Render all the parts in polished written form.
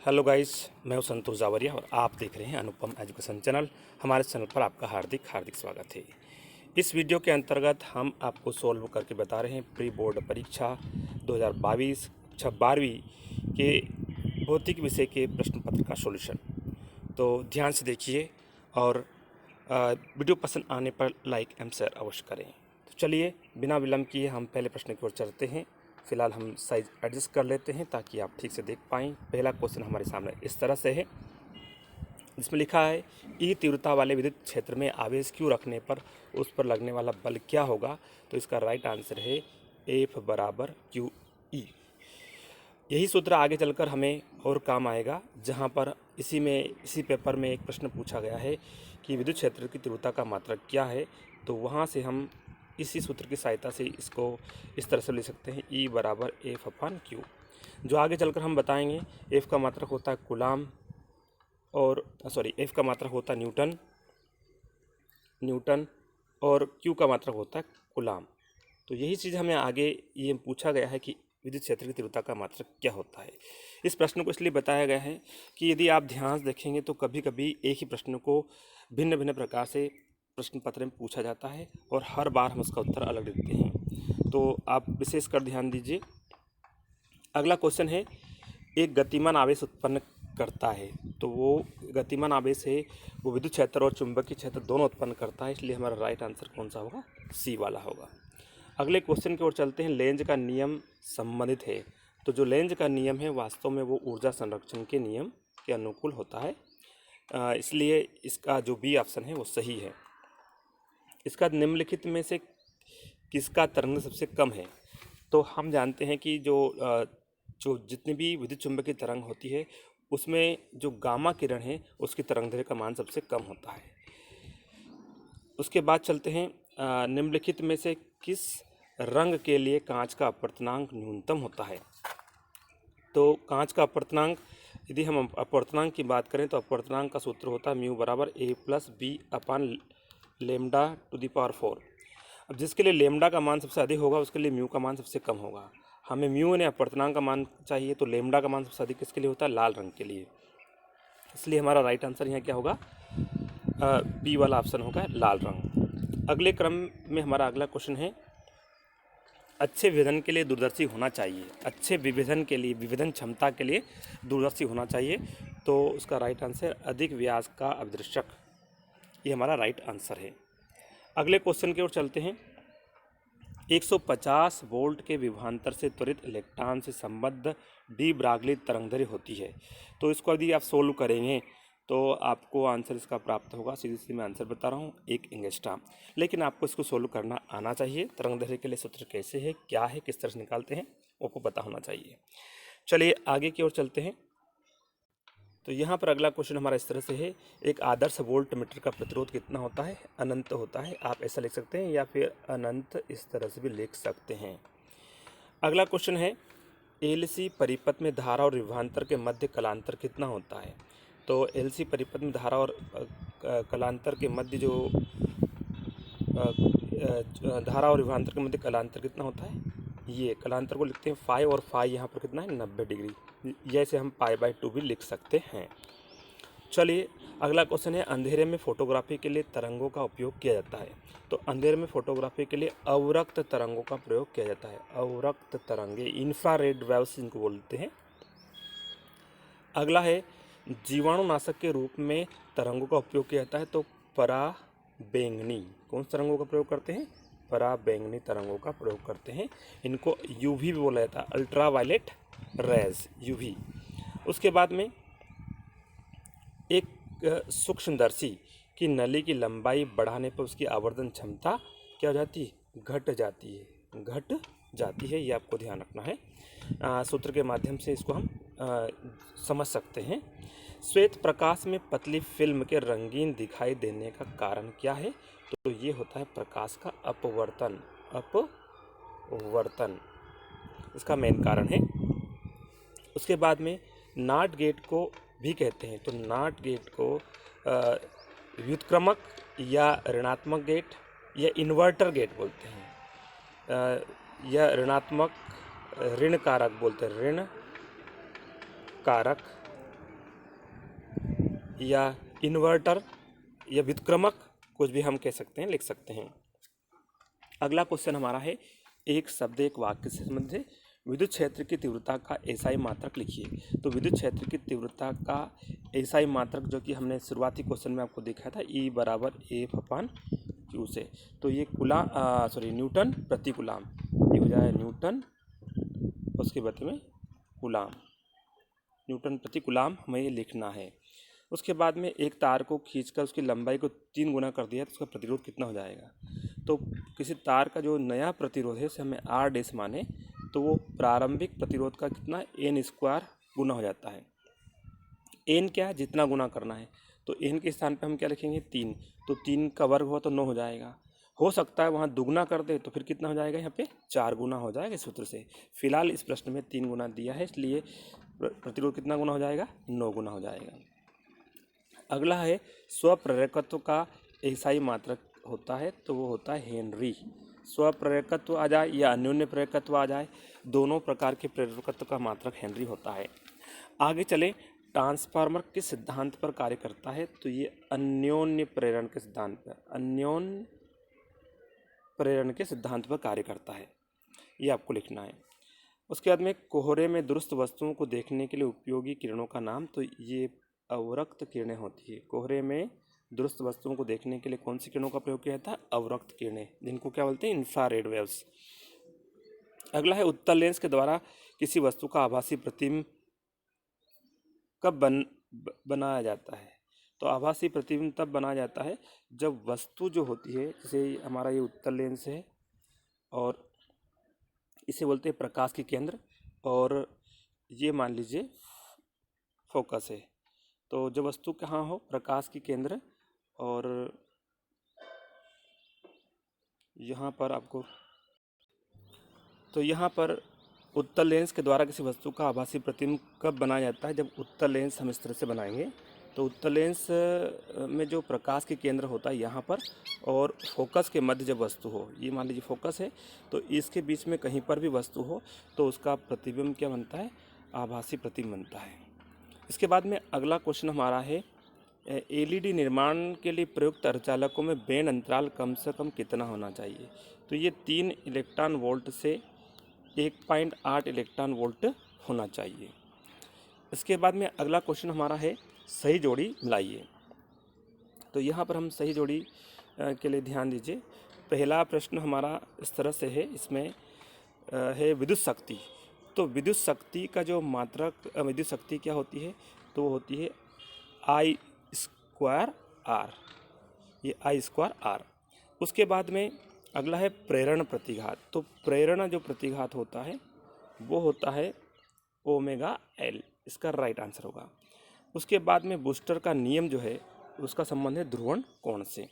Hello guys, मैं हूं संतोष जावरिया और आप देख रहे हैं अनुपम एजुकेशन चैनल। हमारे चैनल पर आपका हार्दिक हार्दिक स्वागत है। इस वीडियो के अंतर्गत हम आपको सॉल्व करके बता रहे हैं प्री बोर्ड परीक्षा 2022 12वीं के भौतिक विषय के प्रश्न पत्र का सॉल्यूशन। तो ध्यान से देखिए और वीडियो पसंद आने पर लाइक एंड शेयर अवश्य करें। तो चलिए बिना विलंब किए हम पहले प्रश्न की ओर चलते हैं। फिलहाल हम साइज एडजस्ट कर लेते हैं ताकि आप ठीक से देख पाएँ। पहला क्वेश्चन हमारे सामने इस तरह से है, इसमें लिखा है ई तीव्रता वाले विद्युत क्षेत्र में आवेश क्यू रखने पर उस पर लगने वाला बल क्या होगा। तो इसका राइट आंसर है एफ बराबर क्यू ई। यही सूत्र आगे चलकर हमें और काम आएगा, जहाँ पर इसी पेपर में एक प्रश्न पूछा गया है कि विद्युत क्षेत्र की तीव्रता का मात्रक क्या है। तो वहाँ से हम इसी सूत्र की सहायता से इसको इस तरह से ले सकते हैं, ई बराबर एफ अपान क्यू। जो आगे चलकर हम बताएंगे, एफ का मात्रक होता है कूलाम और एफ का मात्रक होता है न्यूटन और क्यू का मात्रक होता है कूलाम। तो यही चीज़ हमें आगे ये पूछा गया है कि विद्युत क्षेत्र की तीव्रता का मात्रक क्या होता है। इस प्रश्न को इसलिए बताया गया है कि यदि आप ध्यान से देखेंगे तो कभी कभी एक ही प्रश्न को भिन्न भिन्न प्रकार से प्रश्न पत्र में पूछा जाता है और हर बार हम उसका उत्तर अलग देते हैं। तो आप विशेषकर ध्यान दीजिए। अगला क्वेश्चन है, एक गतिमान आवेश उत्पन्न करता है। तो वो गतिमान आवेश है वो विद्युत क्षेत्र और चुंबकीय क्षेत्र दोनों उत्पन्न करता है, इसलिए हमारा राइट आंसर कौन सा होगा, सी वाला होगा। अगले क्वेश्चन की ओर चलते हैं। लेंज का नियम संबंधित है। तो जो लेंज का नियम है वास्तव में वो ऊर्जा संरक्षण के नियम के अनुकूल होता है, इसलिए इसका जो बी ऑप्शन है वो सही है। इसका निम्नलिखित में से किसका तरंग सबसे कम है। तो हम जानते हैं कि जो जितनी भी विद्युत चुंबकीय तरंग होती है उसमें जो गामा किरण है उसकी तरंगदैर्घ्य का मान सबसे कम होता है। उसके बाद चलते हैं, निम्नलिखित में से किस रंग के लिए कांच का अपवर्तनांक न्यूनतम होता है। तो कांच का अपवर्तनांक, यदि हम अपवर्तनांक की बात करें तो अपवर्तनांक का सूत्र होता है म्यू बराबर A plus B upon lambda to the power 4। अब जिसके लिए लेमडा का मान सबसे अधिक होगा उसके लिए म्यू का मान सबसे कम होगा। हमें म्यू ने अपवर्तनांक का मान चाहिए, तो लेमडा का मान सबसे अधिक किसके लिए होता है, लाल रंग के लिए। इसलिए हमारा राइट आंसर यहाँ क्या होगा, बी वाला ऑप्शन होगा, लाल रंग। अगले क्रम में हमारा अगला क्वेश्चन है, अच्छे विभेदन के लिए दूरदर्शी होना चाहिए। अच्छे विभेदन के लिए, विभेदन क्षमता के लिए दूरदर्शी होना चाहिए। तो उसका राइट आंसर अधिक व्यास का अभिदर्शक, ये हमारा राइट आंसर है। अगले क्वेश्चन की ओर चलते हैं। 150 वोल्ट के विभवांतर से त्वरित इलेक्ट्रॉन से संबद्ध डी ब्रागली तरंगदैर्घ्य होती है। तो इसको यदि आप सोल्व करेंगे तो आपको आंसर इसका प्राप्त होगा, सीधी सीधी मैं आंसर बता रहा हूँ, 1 एंगस्ट्रॉम। लेकिन आपको इसको सोल्व करना आना चाहिए। तरंगदैर्घ्य के लिए सूत्र कैसे है, क्या है, किस तरह से निकालते हैं, आपको पता होना चाहिए। चलिए आगे की ओर चलते हैं। तो यहाँ पर अगला क्वेश्चन हमारा इस तरह से है, एक आदर्श वोल्ट मीटर का प्रतिरोध कितना होता है, अनंत होता है। आप ऐसा लिख सकते हैं या फिर अनंत इस तरह से भी लिख सकते हैं। अगला क्वेश्चन है, एलसी परिपथ में धारा और विभवांतर के मध्य कलांतर कितना होता है। तो एलसी परिपथ में धारा और कलांतर के मध्य जो धारा और विभवांतर के मध्य कलांतर कितना होता है, ये कलांतर को लिखते हैं फाई, और फाई यहाँ पर कितना है, 90 डिग्री। जैसे हम पाई/2 भी लिख सकते हैं। चलिए अगला क्वेश्चन है, अंधेरे में फोटोग्राफी के लिए तरंगों का उपयोग किया जाता है। तो अंधेरे में फोटोग्राफी के लिए अवरक्त तरंगों का प्रयोग किया जाता है। अवरक्त तरंगे, इंफ्रारेड वेव्स इनको बोलते हैं। अगला है, जीवाणुनाशक के रूप में तरंगों का उपयोग किया जाता है। तो पराबैंगनी, कौन सी तरंगों का प्रयोग करते हैं, पराबैंगनी तरंगों का प्रयोग करते हैं। इनको यूवी भी बोला जाता है, अल्ट्रा वायलेट रेज, यूवी। उसके बाद में एक सूक्ष्मदर्शी की नली की लंबाई बढ़ाने पर उसकी आवर्धन क्षमता क्या हो जाती है, घट जाती है। ये आपको ध्यान रखना है। सूत्र के माध्यम से इसको हम समझ सकते हैं। श्वेत प्रकाश में पतली फिल्म के रंगीन दिखाई देने का कारण क्या है। तो ये होता है प्रकाश का अपवर्तन, इसका मेन कारण है। उसके बाद में नॉट गेट को भी कहते हैं। तो नॉट गेट को व्युत्क्रमक या ऋणात्मक गेट या इन्वर्टर गेट बोलते हैं, या ऋण कारक बोलते हैं, ऋण कारक या इन्वर्टर या व्युत्क्रमक, कुछ भी हम कह सकते हैं, लिख सकते हैं। अगला क्वेश्चन हमारा है, एक शब्द एक वाक्य से संबंधित विद्युत क्षेत्र की तीव्रता का एसआई मात्रक लिखिए। तो विद्युत क्षेत्र की तीव्रता का एसआई मात्रक जो कि हमने शुरुआती क्वेश्चन में आपको देखा था, E बराबर F/Q से, तो ये न्यूटन प्रति कूलाम, ये हो जाए न्यूटन, उसके बाद में कूलाम, न्यूटन प्रति कूलाम हमें ये लिखना है। उसके बाद में एक तार को खींचकर उसकी लंबाई को 3 गुना कर दिया तो उसका प्रतिरोध कितना हो जाएगा। तो किसी तार का जो नया प्रतिरोध है, उसे हमें R डैश माने, तो वो प्रारंभिक प्रतिरोध का कितना n² गुना हो जाता है। n क्या है, जितना गुना करना है, तो n के स्थान पे हम क्या लिखेंगे, 3, तो 3 का वर्ग हुआ तो 9 हो जाएगा। हो सकता है वहाँ दुगना कर दे तो फिर कितना हो जाएगा, यहाँ पे 4 गुना हो जाएगा इस सूत्र से। फिलहाल इस प्रश्न में 3 गुना दिया है, इसलिए प्रतिरोध कितना गुना हो जाएगा, 9 गुना हो जाएगा। अगला है, स्वप्रेरकत्व का एसआई मात्रक होता है, तो वो होता है हेनरी। स्वप्रेरकत्व आ जाए या अन्योन्य प्रेरकत्व आ जाए, दोनों प्रकार के प्रेरकत्व का मात्रक हेनरी होता है। आगे चले, ट्रांसफार्मर किस सिद्धांत पर कार्य करता है, तो ये अन्योन्य प्रेरण के सिद्धांत पर, अन्योन्य प्रेरण के सिद्धांत पर कार्य करता है, ये आपको लिखना है। उसके बाद में, कोहरे में दुरुस्त वस्तुओं को देखने के लिए उपयोगी किरणों का नाम, तो ये अवरक्त किरणें होती है। कोहरे में दुरुस्त वस्तुओं को देखने के लिए कौन सी किरणों का प्रयोग किया जाता है, अवरक्त किरणें, जिनको क्या बोलते हैं, इंफ्रारेड वेव्स। अगला है, उत्तल लेंस के द्वारा किसी वस्तु का आभासी प्रतिबिंब कब बनाया जाता है। तो आभासी प्रतिबिंब तब बनाया जाता है जब वस्तु जो होती है, जैसे हमारा ये उत्तल लेंस है और इसे बोलते हैं प्रकाश की केंद्र, और ये मान लीजिए फोकस है। तो जो वस्तु कहाँ हो, प्रकाश की केंद्र, और यहाँ पर आपको, तो यहाँ पर उत्तल लेंस के द्वारा किसी वस्तु का आभासी प्रतिबिंब कब बनाया जाता है, जब उत्तल लेंस हम इस तरह से बनाएंगे, तो उत्तल लेंस में जो प्रकाश के केंद्र होता है यहाँ पर, और फोकस के मध्य जब वस्तु हो, ये मान लीजिए फोकस है, तो इसके बीच में कहीं पर भी वस्तु हो तो उसका प्रतिबिंब क्या बनता है, आभासी प्रतिबिंब बनता है। इसके बाद में अगला क्वेश्चन हमारा है, एलईडी निर्माण के लिए प्रयुक्त अर्धचालकों में बैंड अंतराल कम से कम कितना होना चाहिए। तो ये 3 इलेक्ट्रॉन वोल्ट से 1.8 इलेक्ट्रॉन वोल्ट होना चाहिए। इसके बाद में अगला क्वेश्चन हमारा है, सही जोड़ी मिलाइए। तो यहाँ पर हम सही जोड़ी के लिए ध्यान दीजिए। पहला प्रश्न हमारा इस तरह से है, इसमें है विद्युत शक्ति। तो विद्युत शक्ति का जो मात्रक, विद्युत शक्ति क्या होती है, तो होती है I²R, ये I²R। उसके बाद में अगला है प्रेरण प्रतिघात। तो प्रेरण जो प्रतिघात होता है वो होता है ω/L, इसका राइट आंसर होगा। उसके बाद में बूस्टर का नियम जो है उसका संबंध है ध्रुवण कोण से।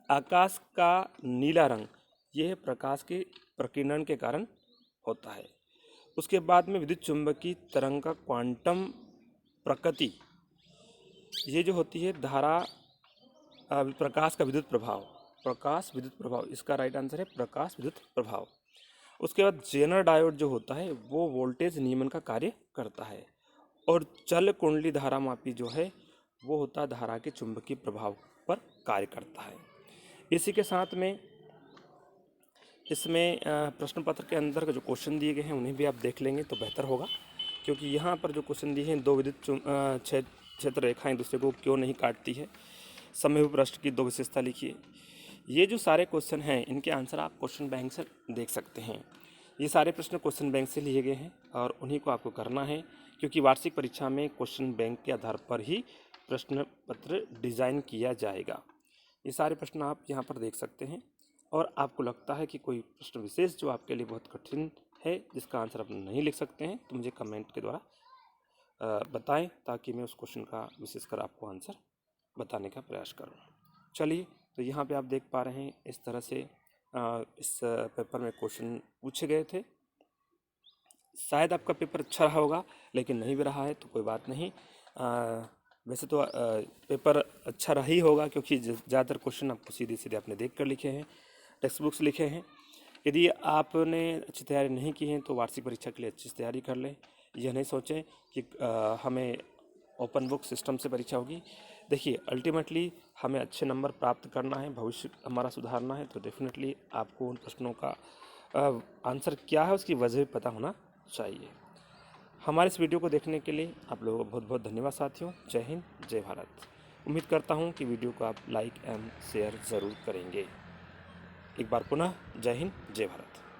आकाश का नीला रंग, यह प्रकाश के प्रकीर्णन के कारण होता है। उसके बाद में विद्युत चुंबकीय तरंग का क्वांटम प्रकृति, ये जो होती है धारा, प्रकाश का विद्युत प्रभाव, प्रकाश विद्युत प्रभाव, इसका राइट आंसर है प्रकाश विद्युत प्रभाव। उसके बाद जेनर डायोड जो होता है वो वोल्टेज नियमन का कार्य करता है, और चल कुंडली धारा मापी जो है वो होता है धारा के चुंबकीय प्रभाव पर कार्य करता है। इसी के साथ में इसमें प्रश्न पत्र के अंदर जो क्वेश्चन दिए गए हैं उन्हें भी आप देख लेंगे तो बेहतर होगा, क्योंकि यहाँ पर जो क्वेश्चन दिए हैं, 2 विद्युत क्षेत्र रेखाएं दूसरे को क्यों नहीं काटती है, सममित पृष्ठ की 2 विशेषता लिखिए। ये जो सारे क्वेश्चन हैं इनके आंसर आप क्वेश्चन बैंक से देख सकते हैं। ये सारे प्रश्न क्वेश्चन बैंक से लिए गए हैं और उन्हीं को आपको करना है, क्योंकि वार्षिक परीक्षा में क्वेश्चन बैंक के आधार पर ही प्रश्न पत्र डिज़ाइन किया जाएगा। ये सारे प्रश्न आप यहाँ पर देख सकते हैं, और आपको लगता है कि कोई प्रश्न विशेष जो आपके लिए बहुत कठिन है, जिसका आंसर आप नहीं लिख सकते हैं, तो मुझे कमेंट के द्वारा बताएं, ताकि मैं उस क्वेश्चन का विशेषकर आपको आंसर बताने का प्रयास करूं। चलिए, तो यहाँ पे आप देख पा रहे हैं इस तरह से इस पेपर में क्वेश्चन पूछे गए थे। शायद आपका पेपर अच्छा रहा होगा, लेकिन नहीं भी रहा है तो कोई बात नहीं। वैसे तो पेपर अच्छा रहा ही होगा, क्योंकि ज़्यादातर क्वेश्चन आपको सीधे सीधे आपने देख कर लिखे हैं, टेक्स्ट बुक्स लिखे हैं। यदि आपने अच्छी तैयारी नहीं की है तो वार्षिक परीक्षा के लिए अच्छी तैयारी कर लें। यह नहीं सोचें कि हमें ओपन बुक सिस्टम से परीक्षा होगी। देखिए अल्टीमेटली हमें अच्छे नंबर प्राप्त करना है, भविष्य हमारा सुधारना है, तो डेफिनेटली आपको उन प्रश्नों का आंसर क्या है उसकी वजह पता होना चाहिए। हमारे इस वीडियो को देखने के लिए आप लोगों को बहुत बहुत धन्यवाद साथियों। जय हिंद, जय भारत। उम्मीद करता हूँ कि वीडियो को आप लाइक एंड शेयर ज़रूर करेंगे। एक बार पुनः जय हिंद, जय भारत।